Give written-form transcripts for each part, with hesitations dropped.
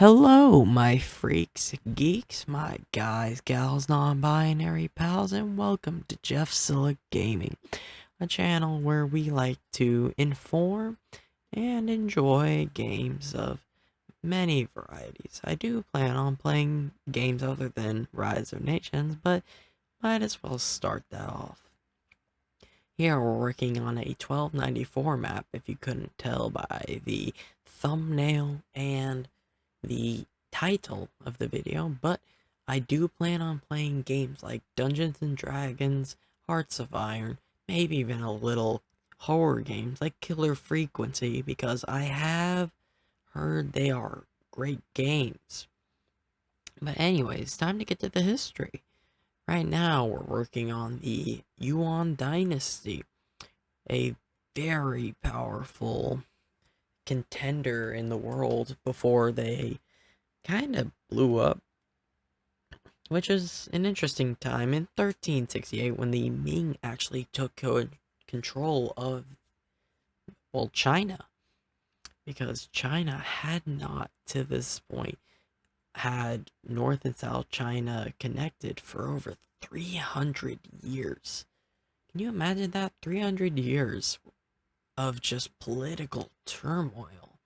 Hello, my freaks, geeks, my guys, gals, non-binary pals, and welcome to Jeffzilla Gaming, a channel where we like to inform and enjoy games of many varieties. I do plan on playing games other than Rise of Nations, but might as well start that off. Here we're working on a 1294 map, if you couldn't tell by the thumbnail and the title of the video, but I do plan on playing games like Dungeons and Dragons, Hearts of Iron, maybe even a little horror games like Killer Frequency, because I have heard they are great games. But anyways, time to get to the history. Right now we're working on the Yuan Dynasty, a very powerful contender in the world before they kind of blew up, which is an interesting time in 1368 when the Ming actually took control of, well, China, because China had not to this point had North and South China connected for over 300 years. Can you imagine that? 300 years of just political turmoil.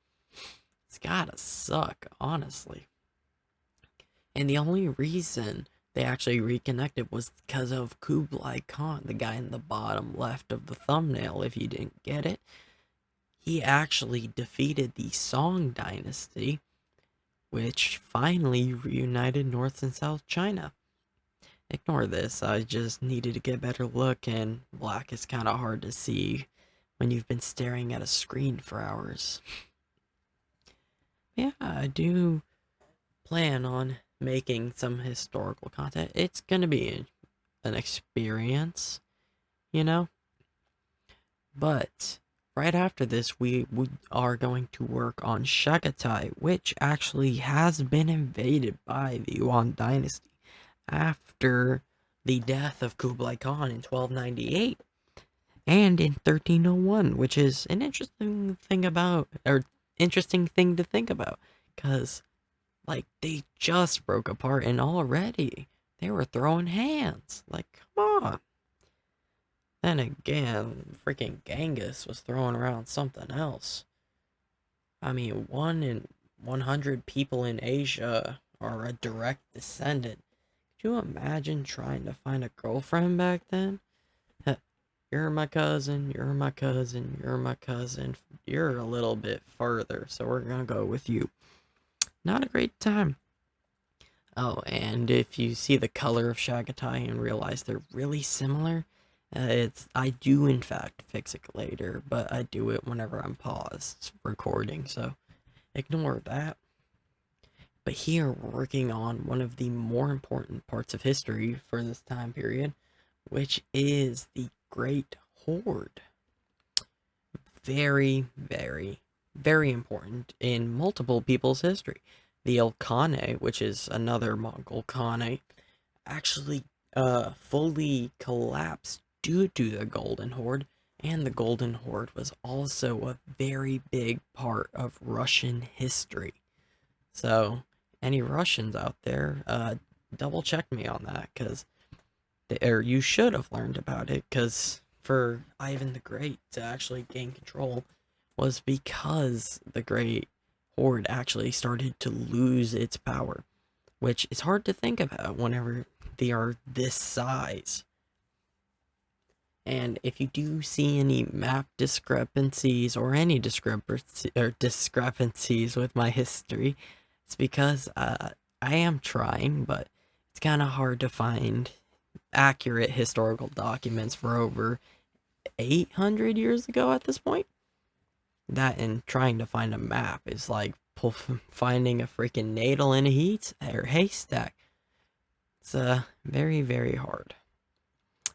It's gotta suck, honestly. And the only reason they actually reconnected was because of Kublai Khan, the guy in the bottom left of the thumbnail, if you didn't get it. He actually defeated the Song Dynasty, which finally reunited North and South China. Ignore this, I just needed to get a better look, and black is kind of hard to see when you've been staring at a screen for hours. Yeah, I do plan on making some historical content. It's gonna be an experience, you know? But right after this, we are going to work on Chagatai, which actually has been invaded by the Yuan Dynasty after the death of Kublai Khan in 1298 and in 1301, which is an interesting thing to think about, because like, they just broke apart and already they were throwing hands. Like, come on. Then again, freaking Genghis was throwing around something else. I mean, 1 in 100 people in Asia are a direct descendant. Could you imagine trying to find a girlfriend back then? You're my cousin, you're my cousin, you're my cousin. You're a little bit further, so we're gonna go with you. Not a great time. Oh, and if you see the color of Chagatai and realize they're really similar, I do in fact fix it later, but I do it whenever I'm paused recording, so ignore that. But here we're working on one of the more important parts of history for this time period, which is the Great Horde. Very, very, very important in multiple people's history. The Ilkhanate, which is another Mongol Khanate, actually fully collapsed due to the Golden Horde, and the Golden Horde was also a very big part of Russian history. So, any Russians out there, double check me on that, because you should have learned about it, because for Ivan the Great to actually gain control was because the Great Horde actually started to lose its power, which is hard to think about whenever they are this size. And if you do see any map discrepancies or any discrepancies with my history, it's because I am trying, but it's kind of hard to find accurate historical documents for over 800 years ago at this point. That and trying to find a map is like finding a freaking needle in a haystack. It's very, very hard.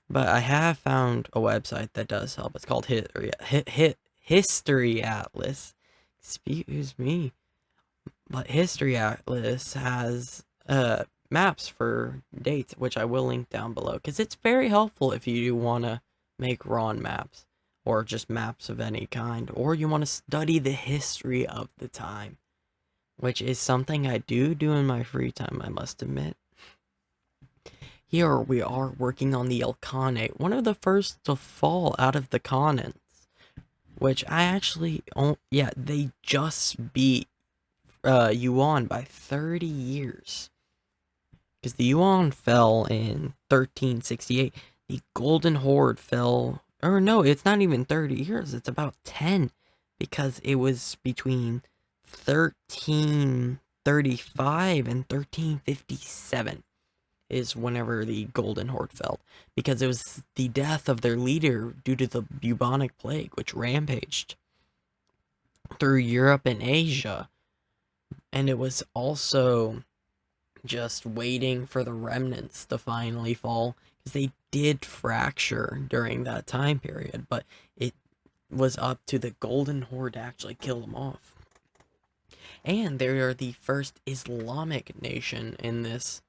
But I have found a website that does help. It's called History Atlas. Excuse me. But History Atlas has maps for dates, which I will link down below, because it's very helpful if you want to make Ron maps, or just maps of any kind, or you want to study the history of the time. which is something I do in my free time, I must admit. Here we are working on the Ilkhanate, one of the first to fall out of the Khanates, which I actually, yeah, they just beat Yuan by 30 years. Because the Yuan fell in 1368. The Golden Horde fell, or no, it's not even 30 years, it's about 10. Because it was between 1335 and 1357 is whenever the Golden Horde fell. Because it was the death of their leader due to the bubonic plague, which rampaged through Europe and Asia. And it was also just waiting for the remnants to finally fall, because they did fracture during that time period, but it was up to the Golden Horde to actually kill them off. And they are the first Islamic nation in this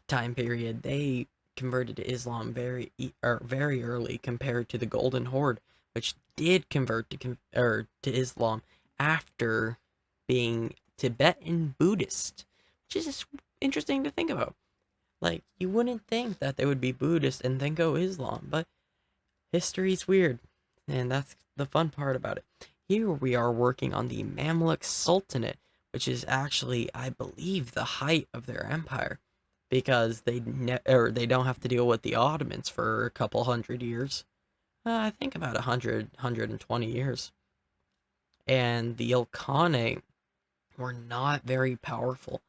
time period. They converted to Islam very early compared to the Golden Horde, which did convert to Islam after being Tibetan Buddhist, which is just interesting to think about. Like, you wouldn't think that they would be Buddhist and then go Islam, but history's weird, and that's the fun part about it. Here we are working on the Mamluk Sultanate, which is actually, I believe, the height of their empire, because they don't have to deal with the Ottomans for a couple hundred years. I think about 120 years. And the Ilkhanate were not very powerful,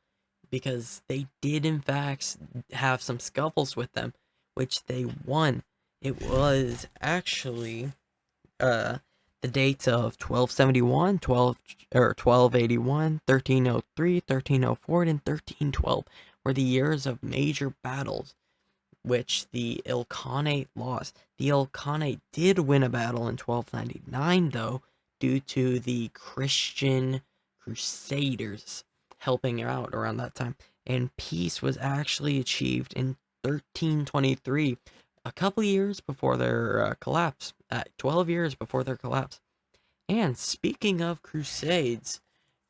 because they did in fact have some scuffles with them, which they won. It was actually the dates of 1271, 1281, 1303, 1304, and 1312 were the years of major battles, which the Ilkhanate lost. The Ilkhanate did win a battle in 1299, though, due to the Christian Crusaders helping out around that time. And peace was actually achieved in 1323, a couple years before their collapse, 12 years before their collapse. And speaking of crusades,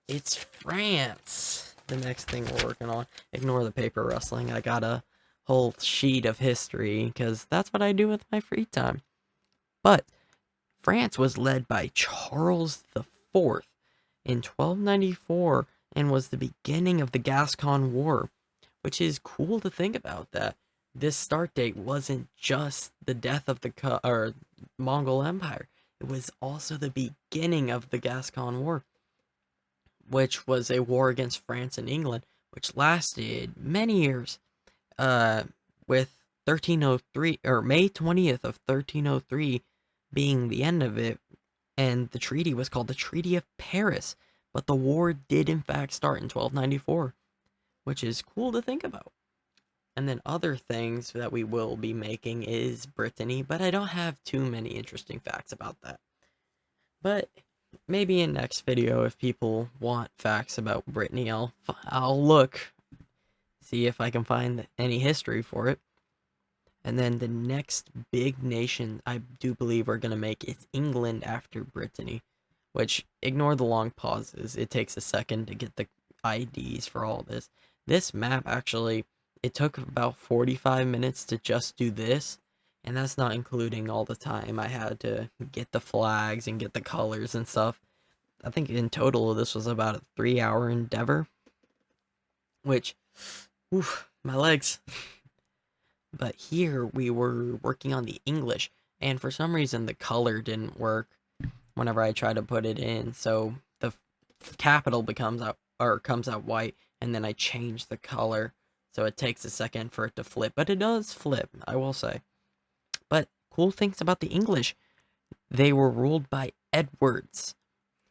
it's France, the next thing we're working on. Ignore the paper rustling. I got a whole sheet of history, because that's what I do with my free time. But France was led by Charles IV in 1294 and was the beginning of the Gascon War, which is cool to think about, that this start date wasn't just the death of the Mongol Empire. It was also the beginning of the Gascon War, which was a war against France and England, which lasted many years, with 1303, or May 20th of 1303 being the end of it, and the treaty was called the Treaty of Paris, but the war did in fact start in 1294, which is cool to think about. And then other things that we will be making is Brittany, but I don't have too many interesting facts about that. But maybe in next video, if people want facts about Brittany, I'll look, see if I can find any history for it. And then the next big nation I do believe we're going to make is England after Brittany, which, ignore the long pauses, it takes a second to get the IDs for all this. This map, actually, it took about 45 minutes to just do this, and that's not including all the time I had to get the flags and get the colors and stuff. I think in total this was about a 3-hour endeavor, which, oof, my legs. But here we were working on the English, and for some reason the color didn't work whenever I tried to put it in, so the capital comes out white, and then I change the color, so it takes a second for it to flip, but it does flip, I will say. But cool things about the English, they were ruled by Edwards,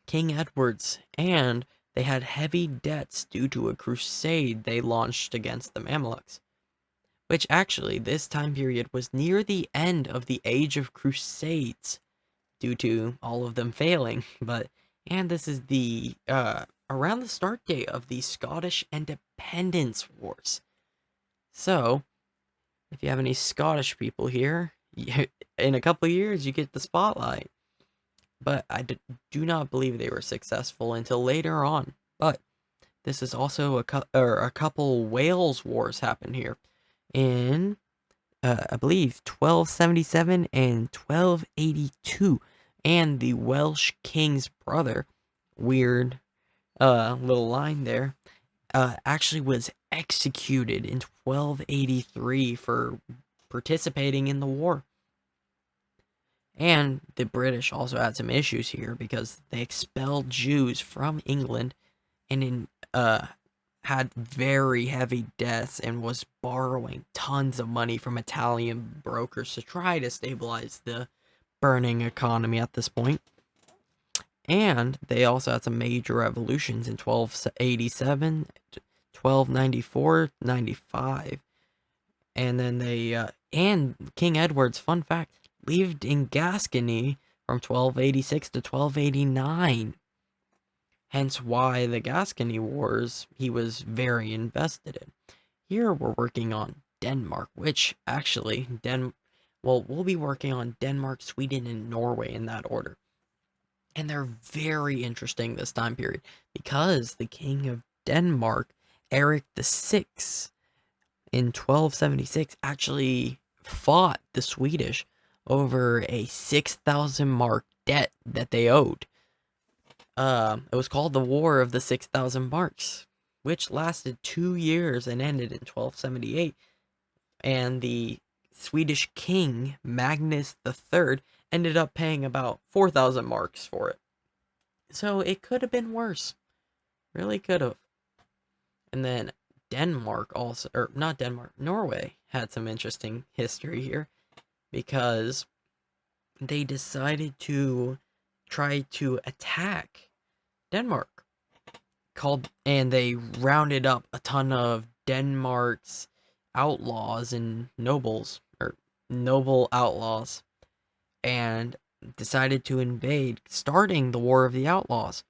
King Edwards, and they had heavy debts due to a crusade they launched against the Mamluks. Which actually, this time period was near the end of the Age of Crusades, due to all of them failing, and this is the, around the start date of the Scottish Independence Wars. So, if you have any Scottish people here, in a couple of years you get the spotlight. But I do not believe they were successful until later on. But This is also a couple Wales wars happened here in I believe 1277 and 1282, and the Welsh king's brother, weird little line there, actually was executed in 1283 for participating in the war. And the British also had some issues here because they expelled Jews from England and had very heavy debts and was borrowing tons of money from Italian brokers to try to stabilize the burning economy at this point. And they also had some major revolutions in 1287, 1294, 95. And then and King Edward's, fun fact, lived in Gascony from 1286 to 1289. Hence why the Gascony Wars he was very invested in. Here we're working on Denmark, which actually, we'll be working on Denmark, Sweden, and Norway in that order. And they're very interesting this time period because the king of Denmark, Eric VI, in 1276 actually fought the Swedish over a 6,000 mark debt that they owed. It was called the War of the 6,000 Marks, which lasted 2 years and ended in 1278. And the Swedish king, Magnus III, ended up paying about 4,000 marks for it. So it could have been worse. Really could have. And then Denmark also, or not Denmark, Norway had some interesting history here because they decided to try to attack Denmark. And they rounded up a ton of Denmark's outlaws and nobles, or noble outlaws, and decided to invade, starting the War of the Outlaws.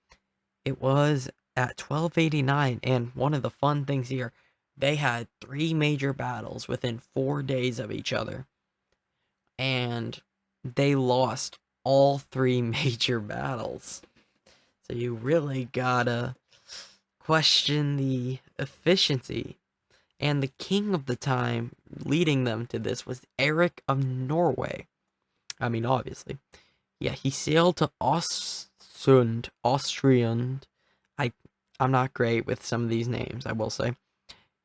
It was at 1289, and one of the fun things here, they had 3 major battles within 4 days of each other, and they lost all 3 major battles. So you really gotta question the efficiency. And the king of the time leading them to this was Eric of Norway. I mean, obviously. Yeah, he sailed to Austrian. I'm not great with some of these names, I will say.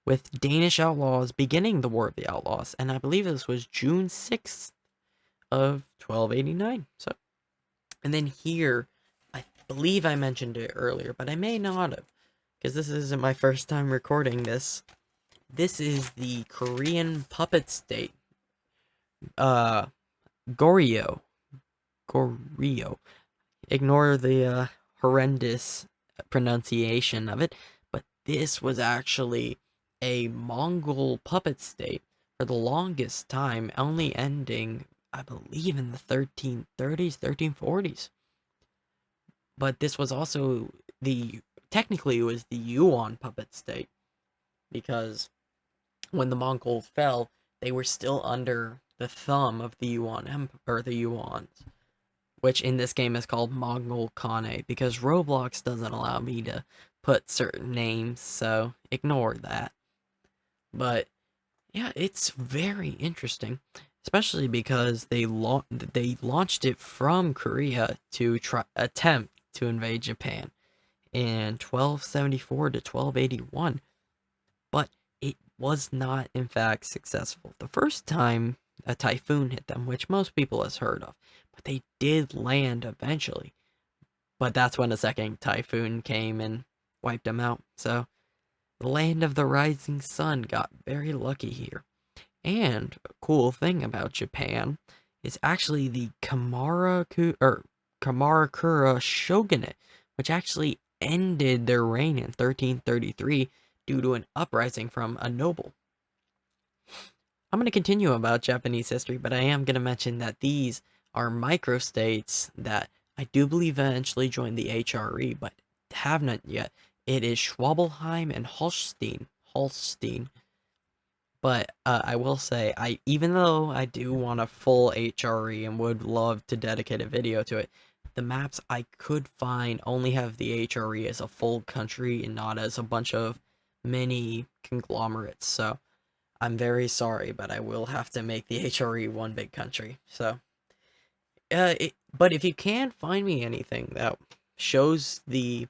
With Danish outlaws beginning the War of the Outlaws, and I believe this was June 6th of 1289. So, and then here, I believe I mentioned it earlier, but I may not have, because this isn't my first time recording this. This is the Korean puppet state, Goryeo. Ignore the horrendous pronunciation of it, but this was actually a Mongol puppet state for the longest time, only ending, I believe, in the 1330s, 1340s. But this was also technically it was the Yuan puppet state, because when the Mongols fell, they were still under the thumb of the Yuan or the Yuans, which in this game is called Mongol Khane, because Roblox doesn't allow me to put certain names, so ignore that. But yeah, it's very interesting, especially because they launched it from Korea to attempt to invade Japan in 1274 to 1281, but it was not in fact successful. The first time a typhoon hit them, which most people has heard of, but they did land eventually. But that's when a second typhoon came and wiped them out. So the land of the rising sun got very lucky here. And a cool thing about Japan is actually the Kamakura shogunate, which actually ended their reign in 1333 due to an uprising from a noble. I'm going to continue about Japanese history, but I am going to mention that these are microstates that I do believe eventually joined the HRE, but have not yet. It is Schwabelheim and Holstein. But I will say, even though I do want a full HRE and would love to dedicate a video to it, the maps I could find only have the HRE as a full country and not as a bunch of mini conglomerates. So I'm very sorry, but I will have to make the HRE one big country. So, but if you can find me anything that shows the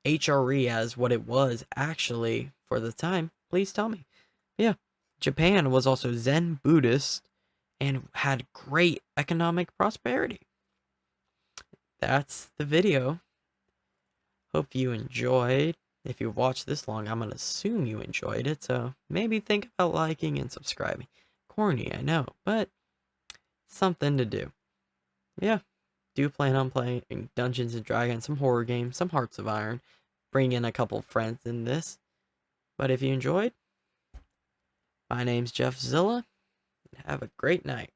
HRE as what it was actually for the time, please tell me. Yeah, Japan was also Zen Buddhist and had great economic prosperity. That's the video. Hope you enjoyed. If you watched this long, I'm gonna assume you enjoyed it, so maybe think about liking and subscribing. Corny, I know, but something to do. Yeah, do plan on playing Dungeons and Dragons, some horror games, some Hearts of Iron. Bring in a couple friends in this. But if you enjoyed, my name's Jeff Zilla. Have a great night.